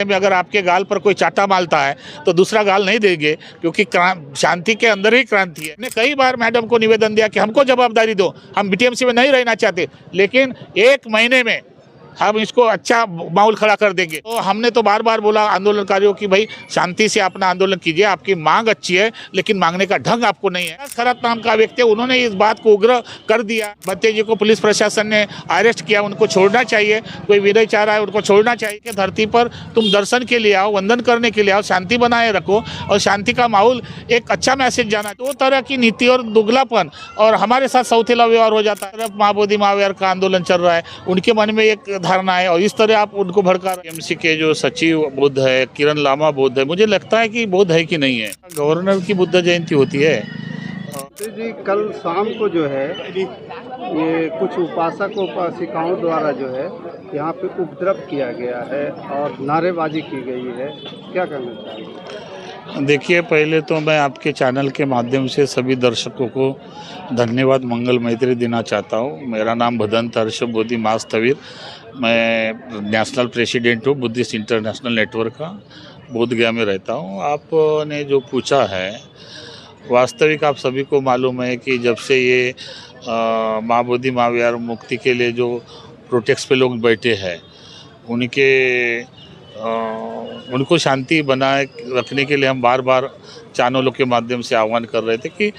में अगर आपके गाल पर कोई चाटा मारता है तो दूसरा गाल नहीं देंगे, क्योंकि शांति के अंदर ही क्रांति है। मैंने कई बार मैडम को निवेदन दिया कि हमको जवाबदारी दो, हम बीटीएमसी में नहीं रहना चाहते, लेकिन 1 महीने में हम इसको अच्छा माहौल खड़ा कर देंगे। तो हमने तो बार बार बोला आंदोलनकारियों की, भाई शांति से अपना आंदोलन कीजिए, आपकी मांग अच्छी है लेकिन मांगने का ढंग आपको नहीं है। खरात नाम का व्यक्ति, उन्होंने इस बात को उग्र कर दिया। बत्ते जी को पुलिस प्रशासन ने अरेस्ट किया, उनको छोड़ना चाहिए। कोई विनय चाह रहा है, उनको छोड़ना चाहिए। कि धरती पर तुम दर्शन के लिए आओ, वंदन करने के लिए आओ, शांति बनाए रखो और शांति का माहौल एक अच्छा मैसेज जाना। दो तरह की नीति और दुगलापन और हमारे साथ सौतेला व्यवहार हो जाता है। महाबोधि महावीर का आंदोलन चल रहा है, उनके मन में एक धारणा है और इस तरह आप उनको भड़का रहे। एमसी के जो सचिव बुद्ध है, किरण लामा बुद्ध है, मुझे लगता है कि बुद्ध है कि नहीं है। गवर्नर की बुद्ध जयंती होती है जी। कल शाम को जो है ये कुछ उपासक उपासिकाओं द्वारा जो है यहाँ पे उपद्रव किया गया है और नारेबाजी की गई है, क्या कहना चाहिए? देखिए, पहले तो मैं आपके चैनल के माध्यम से सभी दर्शकों को धन्यवाद मंगल मैत्री देना चाहता हूँ। मेरा नाम भदंत हर्ष बोधि मास्तवीर, मैं नेशनल प्रेसिडेंट हूँ बुद्धिस्ट इंटरनेशनल नेटवर्क का, बोधगया में रहता हूँ। आपने जो पूछा है, वास्तविक आप सभी को मालूम है कि जब से ये महाबोधि महावीर मुक्ति के लिए जो प्रोटेक्ट पे लोग बैठे हैं, उनको शांति बनाए रखने के लिए हम बार बार चैनलों के माध्यम से आह्वान कर रहे थे कि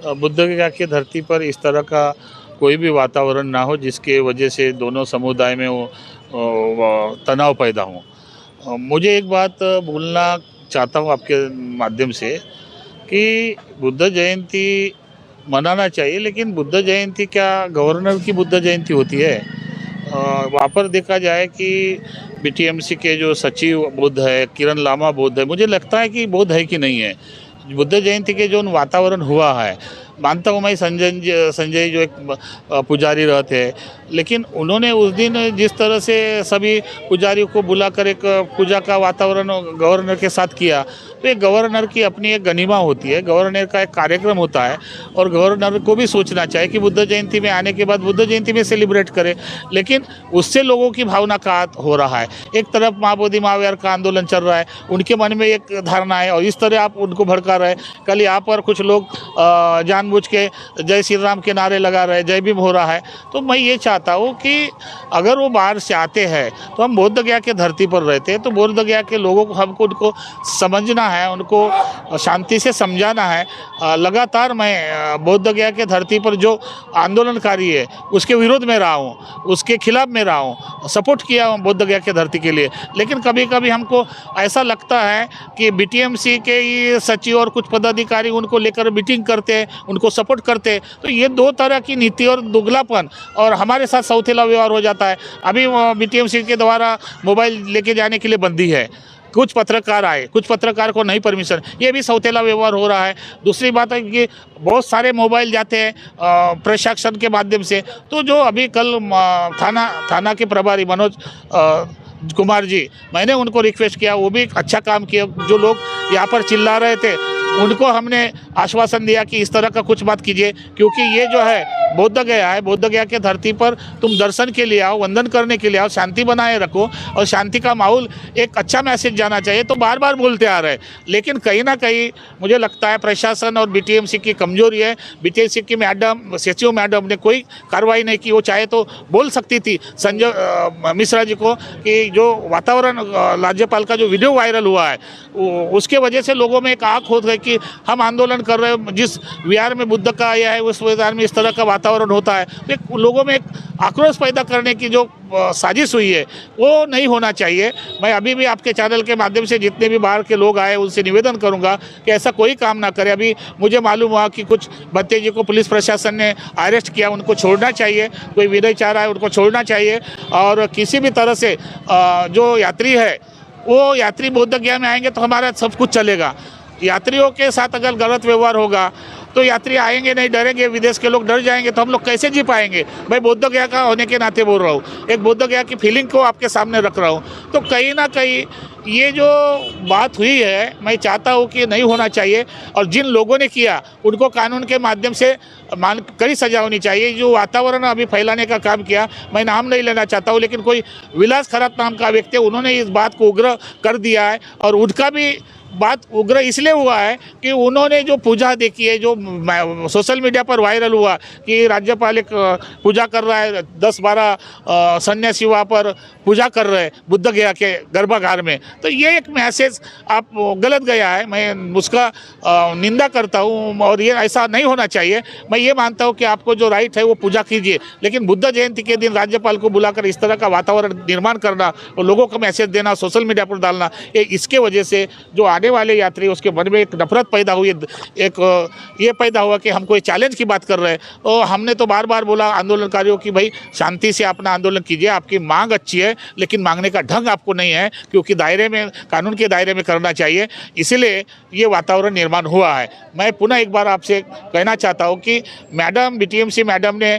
बुद्धगया की धरती पर इस तरह का कोई भी वातावरण ना हो जिसके वजह से दोनों समुदाय में वो तनाव पैदा हो। मुझे एक बात बोलना चाहता हूँ आपके माध्यम से कि बुद्ध जयंती मनाना चाहिए, लेकिन बुद्ध जयंती क्या गवर्नर की बुद्ध जयंती होती है? वहाँ पर देखा जाए कि बीटीएमसी के जो सचिव बुद्ध है, किरण लामा बुद्ध है, मुझे लगता है कि बुद्ध है कि नहीं है। बुद्ध जयंती के जो वातावरण हुआ है, मानता हूँ मैं संजय जो एक पुजारी रहते हैं, लेकिन उन्होंने उस दिन जिस तरह से सभी पुजारियों को बुलाकर एक पूजा का वातावरण गवर्नर के साथ किया, तो ये गवर्नर की अपनी एक गनीमा होती है, गवर्नर का एक कार्यक्रम होता है और गवर्नर को भी सोचना चाहिए कि बुद्ध जयंती में आने के बाद बुद्ध जयंती में सेलिब्रेट करें। लेकिन उससे लोगों की भावना का हो रहा है। एक तरफ महाबोधि महावीर का आंदोलन चल रहा है, उनके मन में एक धारणा है और इस तरह आप उनको भड़का रहे। कल यहाँ पर कुछ लोग जानबूझ के जय श्री राम के नारे लगा रहे, जय भीम हो रहा है। तो मैं ये चाहता हूँ कि अगर वो बाहर से आते हैं तो हम बोधगया के धरती पर रहते हैं, तो बोधगया के लोगों को हमको उनको समझना है, उनको शांति से समझाना है। लगातार मैं बोधगया के धरती पर जो आंदोलनकारी है उसके विरोध में रहा हूँ, उसके खिलाफ में रहा हूँ, सपोर्ट किया हूँ बोधगया के धरती के लिए। लेकिन कभी कभी हमको ऐसा लगता है कि बीटीएमसी के ये सचिव और कुछ पदाधिकारी उनको लेकर मीटिंग करते हैं, उनको सपोर्ट करते हैं। तो ये दो तरह की नीति और दुगलापन और हमारे साथ सौतेला व्यवहार हो जाता है। अभी बीटीएमसी के द्वारा मोबाइल लेके जाने के लिए बंदी है, कुछ पत्रकार आए, कुछ पत्रकार को नहीं परमिशन, ये भी सौतेला व्यवहार हो रहा है। दूसरी बात है कि बहुत सारे मोबाइल जाते हैं प्रशासन के माध्यम से। तो जो अभी कल थाना के प्रभारी मनोज कुमार जी, मैंने उनको रिक्वेस्ट किया, वो भी अच्छा काम किया। जो लोग यहाँ पर चिल्ला रहे थे उनको हमने आश्वासन दिया कि इस तरह का कुछ बात कीजिए, क्योंकि ये जो है बोधगया है, बोधगया के धरती पर तुम दर्शन के लिए आओ, वंदन करने के लिए आओ, शांति बनाए रखो और शांति का माहौल एक अच्छा मैसेज जाना चाहिए। तो बार बार बोलते आ रहे हैं, लेकिन कहीं ना कहीं मुझे लगता है प्रशासन और बीटीएमसी की कमजोरी है। बीटीएमसी की मैडम, सचिव मैडम ने कोई कार्रवाई नहीं की। वो चाहे तो बोल सकती थी संजय मिश्रा जी को कि जो वातावरण राज्यपाल का जो वीडियो वायरल हुआ है उसके वजह से लोगों में एक आँख हो गई कि हम आंदोलन कर रहे हैं, जिस विहार में बुद्ध का आया है उस विहार में इस तरह का वातावरण होता है। तो लोगों में एक आक्रोश पैदा करने की जो साजिश हुई है वो नहीं होना चाहिए। मैं अभी भी आपके चैनल के माध्यम से जितने भी बाहर के लोग आए उनसे निवेदन करूंगा कि ऐसा कोई काम ना करे। अभी मुझे मालूम हुआ कि कुछ बत्ते जी को पुलिस प्रशासन ने अरेस्ट किया, उनको छोड़ना चाहिए। कोई विनय चाह रहा है, उनको छोड़ना चाहिए। और किसी भी तरह से जो यात्री है वो यात्री बोधगया में आएंगे तो हमारा सब कुछ चलेगा। यात्रियों के साथ अगर गलत व्यवहार होगा तो यात्री आएंगे नहीं, डरेंगे, विदेश के लोग डर जाएंगे, तो हम लोग कैसे जी पाएंगे। मैं बोधगया का होने के नाते बोल रहा हूँ, एक बोधगया की फीलिंग को आपके सामने रख रहा हूँ। तो कहीं ना कहीं ये जो बात हुई है मैं चाहता हूँ कि नहीं होना चाहिए और जिन लोगों ने किया उनको कानून के माध्यम से कड़ी सजा होनी चाहिए। जो वातावरण अभी फैलाने का काम किया, मैं नाम नहीं लेना चाहता हूँ, लेकिन कोई विलास खरात नाम का व्यक्ति, उन्होंने इस बात को उग्र कर दिया है। और उनका भी बात उग्र इसलिए हुआ है कि उन्होंने जो पूजा देखी है, जो सोशल मीडिया पर वायरल हुआ कि राज्यपाल एक पूजा कर रहा है, 10-12 सन्यासी वहाँ पर पूजा कर रहे हैं बुद्ध गया के गर्भागार में, तो ये एक मैसेज आप गलत गया है। मैं उसका निंदा करता हूँ और ये ऐसा नहीं होना चाहिए। मैं ये मानता हूँ कि आपको जो राइट है वो पूजा कीजिए, लेकिन बुद्ध जयंती के दिन राज्यपाल को बुलाकर इस तरह का वातावरण निर्माण करना और लोगों को मैसेज देना, सोशल मीडिया पर डालना, इसके वजह से जो आने वाले यात्री उसके मन में एक नफरत पैदा हुई, एक ये पैदा हुआ कि हम कोई चैलेंज की बात कर रहे हैं। और हमने तो बार बार बोला आंदोलनकारियों की, भाई शांति से अपना आंदोलन कीजिए, आपकी मांग अच्छी है, लेकिन मांगने का ढंग आपको नहीं है, क्योंकि दायरे में, कानून के दायरे में करना चाहिए। इसलिए ये वातावरण निर्माण हुआ है। मैं पुनः एक बार आपसे कहना चाहता हूँ कि मैडम, बीटीएमसी मैडम ने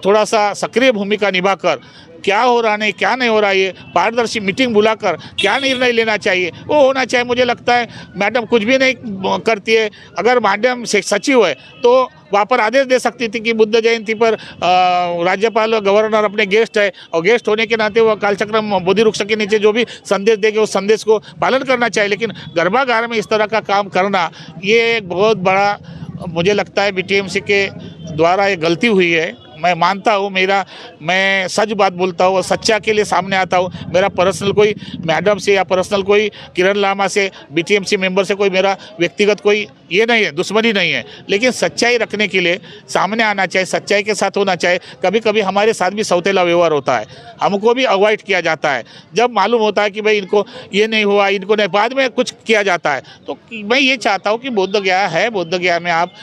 थोड़ा सा सक्रिय भूमिका निभाकर क्या हो रहा नहीं, क्या नहीं हो रहा, ये पारदर्शी मीटिंग बुलाकर क्या निर्णय लेना चाहिए वो होना चाहिए। मुझे लगता है मैडम कुछ भी नहीं करती है। अगर मैडम सचिव है तो वहाँ पर आदेश दे सकती थी कि बुद्ध जयंती पर राज्यपाल, गवर्नर अपने गेस्ट है और गेस्ट होने के नाते वो कालचक्रम बोधि वृक्ष के नीचे जो भी संदेश देंगे उस संदेश को पालन करना चाहिए। लेकिन गर्भागार में इस तरह का काम करना, ये एक बहुत बड़ा, मुझे लगता है बीटीएमसी के द्वारा ये गलती हुई है। मैं मानता हूँ, मैं सच बात बोलता हूँ और सच्चा के लिए सामने आता हूँ। मेरा पर्सनल कोई मैडम से या पर्सनल कोई किरण लामा से, बीटीएमसी मेंबर से कोई मेरा व्यक्तिगत कोई ये नहीं है, दुश्मनी नहीं है, लेकिन सच्चाई रखने के लिए सामने आना चाहिए, सच्चाई के साथ होना चाहिए। कभी कभी हमारे साथ भी सौतेला व्यवहार होता है, हमको भी अवॉइड किया जाता है। जब मालूम होता है कि भाई इनको ये नहीं हुआ, इनको नहीं, बाद में कुछ किया जाता है। तो मैं ये चाहता हूँ कि बोध गया है, बोध गया में आप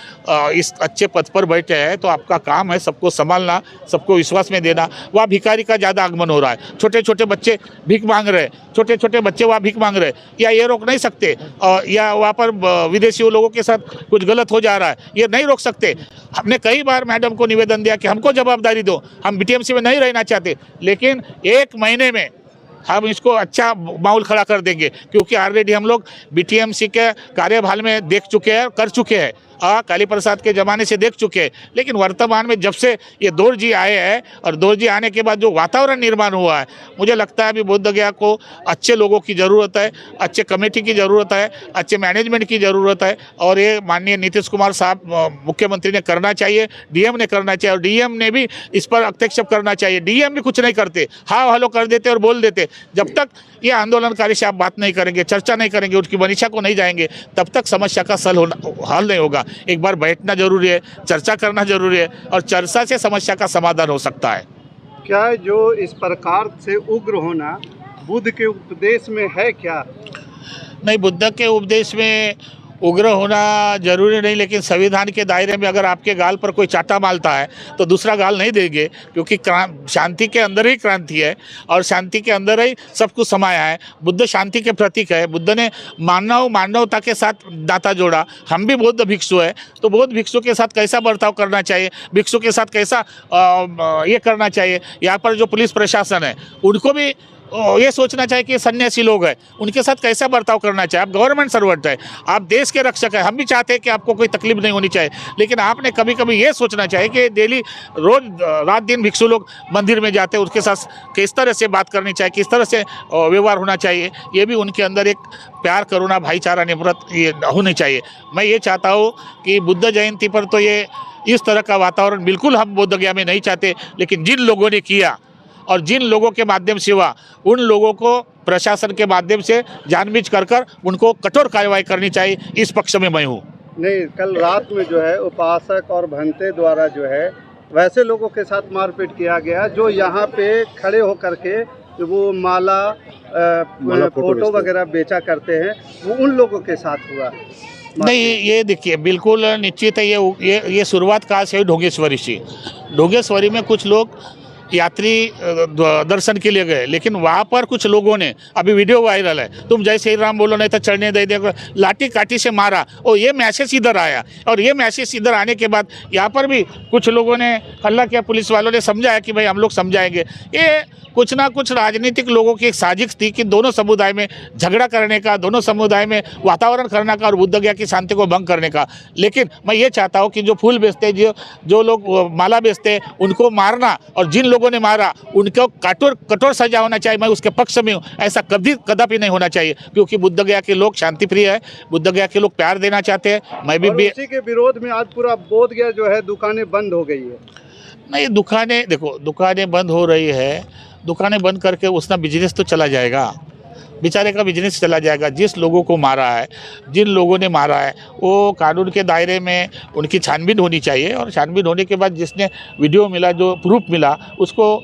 इस अच्छे पद पर बैठे हैं तो आपका काम है सबको संभालना, सबको विश्वास में देना। वहाँ भिखारी का ज़्यादा आगमन हो रहा है, छोटे छोटे बच्चे भीख मांग रहे हैं, छोटे छोटे बच्चे वहाँ भीख मांग रहे हैं, या ये रोक नहीं सकते, या वहाँ पर विदेशी लोगों के साथ कुछ गलत हो जा रहा है, ये नहीं रोक सकते। हमने कई बार मैडम को निवेदन दिया कि हमको जवाबदारी दो, हम बीटीएमसी में नहीं रहना चाहते, लेकिन 1 महीने में हम इसको अच्छा माहौल खड़ा कर देंगे, क्योंकि ऑलरेडी हम लोग बीटीएमसी के कार्यभार में देख चुके हैं, कर चुके हैं, काली प्रसाद के ज़माने से देख चुके हैं। लेकिन वर्तमान में जब से ये दौरजी आए हैं और दौरजी आने के बाद जो वातावरण निर्माण हुआ है, मुझे लगता है अभी बोध गया को अच्छे लोगों की ज़रूरत है, अच्छे कमेटी की ज़रूरत है, अच्छे मैनेजमेंट की ज़रूरत है। और ये माननीय नीतीश कुमार साहब मुख्यमंत्री ने करना चाहिए, डीएम ने करना चाहिए, और डीएम ने भी इस पर हस्तक्षेप करना चाहिए। डीएम भी कुछ नहीं करते, हाँ हलो कर देते और बोल देते। जब तक ये आंदोलनकारी से आप बात नहीं करेंगे, चर्चा नहीं करेंगे, उनकी मनीषा को नहीं जाएंगे, तब तक समस्या का हल नहीं होगा। एक बार बैठना जरूरी है, चर्चा करना जरूरी है, और चर्चा से समस्या का समाधान हो सकता है। क्या जो इस प्रकार से उग्र होना बुद्ध के उपदेश में है क्या? नहीं, बुद्ध के उपदेश में उग्र होना जरूरी नहीं, लेकिन संविधान के दायरे में अगर आपके गाल पर कोई चाटा मारता है तो दूसरा गाल नहीं देंगे, क्योंकि शांति के अंदर ही क्रांति है और शांति के अंदर ही सब कुछ समाया है। बुद्ध शांति के प्रतीक है। बुद्ध ने मानवता के साथ नाता जोड़ा। हम भी बौद्ध भिक्षु है, तो बौद्ध भिक्षु के साथ कैसा बर्ताव करना चाहिए, भिक्षु के साथ कैसा ये करना चाहिए। यहाँ पर जो पुलिस प्रशासन है उनको भी ये सोचना चाहिए कि सन्यासी लोग हैं, उनके साथ कैसा बर्ताव करना चाहिए। आप गवर्नमेंट सर्वेंट है, आप देश के रक्षक हैं, हम भी चाहते हैं कि आपको कोई तकलीफ नहीं होनी चाहिए, लेकिन आपने कभी कभी ये सोचना चाहिए कि डेली रोज रात दिन भिक्षु लोग मंदिर में जाते हैं, उसके साथ किस तरह से बात करनी चाहिए, किस तरह से व्यवहार होना चाहिए। ये भी उनके अंदर एक प्यार, करुणा, भाईचारा, नफरत ये होनी चाहिए। मैं ये चाहता हूँ कि बुद्ध जयंती पर तो ये इस तरह का वातावरण बिल्कुल हम बोध गया में नहीं चाहते, लेकिन जिन लोगों ने किया और जिन लोगों के माध्यम से हुआ, उन लोगों को प्रशासन के माध्यम से जानबूझ कर उनको कठोर कार्रवाई करनी चाहिए। इस पक्ष में मैं हूँ। नहीं, कल रात में जो है उपासक और भंते द्वारा जो है वैसे लोगों के साथ मारपीट किया गया जो यहाँ पे खड़े होकर के वो माला फोटो वगैरह बेचा करते हैं, वो उन लोगों के साथ हुआ। नहीं, ये देखिए बिल्कुल निश्चित है, ये शुरुआत कहाँ से हुई, ढोंगेश्वरी से। ढोंगेश्वरी में कुछ लोग यात्री दर्शन के लिए गए, लेकिन वहाँ पर कुछ लोगों ने, अभी वीडियो वायरल है, तुम जय श्री राम बोलो नहीं तो चढ़ने दे देगा, लाठी काठी से मारा। और ये मैसेज इधर आया, और ये मैसेज इधर आने के बाद यहाँ पर भी कुछ लोगों ने हल्ला किया, पुलिस वालों ने समझाया कि भाई हम लोग समझाएंगे। ये कुछ ना कुछ राजनीतिक लोगों की एक साजिश थी कि दोनों समुदाय में झगड़ा करने का, दोनों समुदाय में वातावरण करने का और बुद्ध गया की शांति को भंग करने का। लेकिन मैं ये चाहता हूँ कि जो फूल बेचते हैं, जो लोग माला बेचते हैं, उनको मारना, और जिन लोगों ने मारा उनको कठोर सजा होना चाहिए। मैं उसके पक्ष में हूँ। ऐसा कदापि नहीं होना चाहिए, क्योंकि बुद्ध गया के लोग शांति प्रिय है, बुद्ध गया के लोग प्यार देना चाहते हैं। मैं भी उसी के विरोध में आज पूरा बोध गया जो है दुकानें बंद हो गई है। नहीं, दुकानें देखो, दुकानें बंद हो रही है, दुकानें बंद करके उसका बिजनेस तो चला जाएगा, बेचारे का बिजनेस चला जाएगा। जिस लोगों को मारा है, जिन लोगों ने मारा है, वो कानून के दायरे में उनकी छानबीन होनी चाहिए, और छानबीन होने के बाद जिसने वीडियो मिला, जो प्रूफ मिला, उसको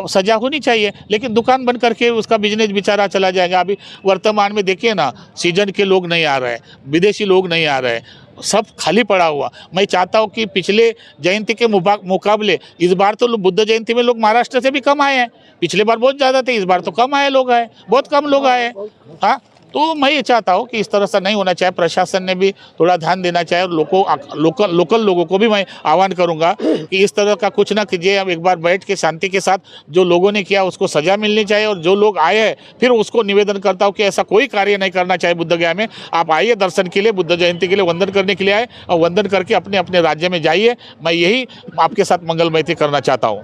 सजा होनी चाहिए। लेकिन दुकान बंद करके उसका बिजनेस बेचारा चला जाएगा। अभी वर्तमान में देखिए ना, सीजन के लोग नहीं आ रहे, विदेशी लोग नहीं आ रहे, सब खाली पड़ा हुआ। मैं चाहता हूँ कि पिछले जयंती के मुकाबले इस बार तो बुद्ध जयंती में लोग महाराष्ट्र से भी कम आए हैं। पिछले बार बहुत ज़्यादा थे, इस बार तो कम आए लोग आए, बहुत कम लोग आए। हाँ, तो मैं ये चाहता हूँ कि इस तरह से नहीं होना चाहिए। प्रशासन ने भी थोड़ा ध्यान देना चाहिए, और लोकल लोगों को भी मैं आह्वान करूँगा कि इस तरह का कुछ ना कीजिए। अब एक बार बैठ के शांति के साथ जो लोगों ने किया उसको सजा मिलनी चाहिए, और जो लोग आए हैं फिर उसको निवेदन करता हूँ कि ऐसा कोई कार्य नहीं करना चाहिए बुद्ध गया में। आप आइए दर्शन के लिए, बुद्ध जयंती के लिए वंदन करने के लिए आए, और वंदन करके अपने अपने राज्य में जाइए। मैं यही आपके साथ मंगल मैत्री करना चाहता हूँ।